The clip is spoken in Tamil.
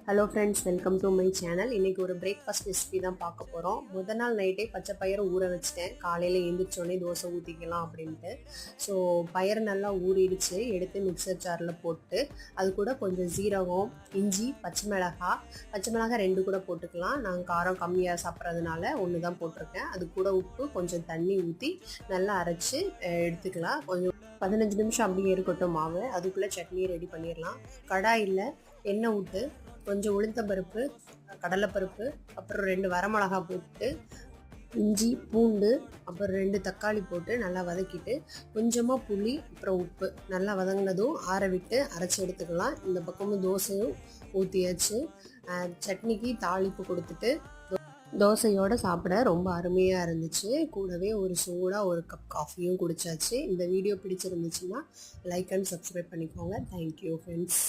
Hello friends, welcome to my channel. இன்றைக்கி ஒரு பிரேக்ஃபாஸ்ட் ரெசிபி தான் பார்க்க போகிறோம். முதல் நாள் நைட்டே பச்சை பயிரை ஊற வச்சுட்டேன். காலையில் எழுந்திரிச்சோடனே தோசை ஊற்றிக்கலாம் அப்படின்ட்டு. ஸோ பயிர் நல்லா ஊறிடுச்சு. எடுத்து மிக்சர் ஜாரில் போட்டு அது கூட கொஞ்சம் சீரகம், இஞ்சி, பச்சை மிளகாய் 2 கூட போட்டுக்கலாம். நாங்கள் காரம் கம்மியாக சாப்பிட்றதுனால 1 தான் போட்டிருக்கேன். அது கூட உப்பு, கொஞ்சம் தண்ணி ஊற்றி நல்லா அரைச்சி எடுத்துக்கலாம். கொஞ்சம் 15 நிமிஷம் அப்படியே இருக்கட்டும் மாவு. அதுக்குள்ளே சட்னி ரெடி பண்ணிடலாம். கடாயில் எண்ணெய் விட்டு கொஞ்சம் உளுத்தம்பருப்பு, கடலைப்பருப்பு, அப்புறம் 2 வரமிளகா போட்டு, இஞ்சி, பூண்டு, அப்புறம் 2 தக்காளி போட்டு நல்லா வதக்கிட்டு, கொஞ்சமாக புளி, அப்புறம் உப்பு நல்லா வதங்கினதும் ஆற விட்டு அரைச்சி எடுத்துக்கலாம். இந்த பக்கமும் தோசையும் ஊற்றியாச்சு. சட்னிக்கு தாளிப்பு கொடுத்துட்டு தோசையோடு சாப்பிட ரொம்ப அருமையாக இருந்துச்சு. கூடவே ஒரு சூடாக 1 கப் காஃபியும் குடித்தாச்சு. இந்த வீடியோ பிடிச்சிருந்துச்சுன்னா லைக் அண்ட் சப்ஸ்கிரைப் பண்ணிக்கோங்க. Thank you friends.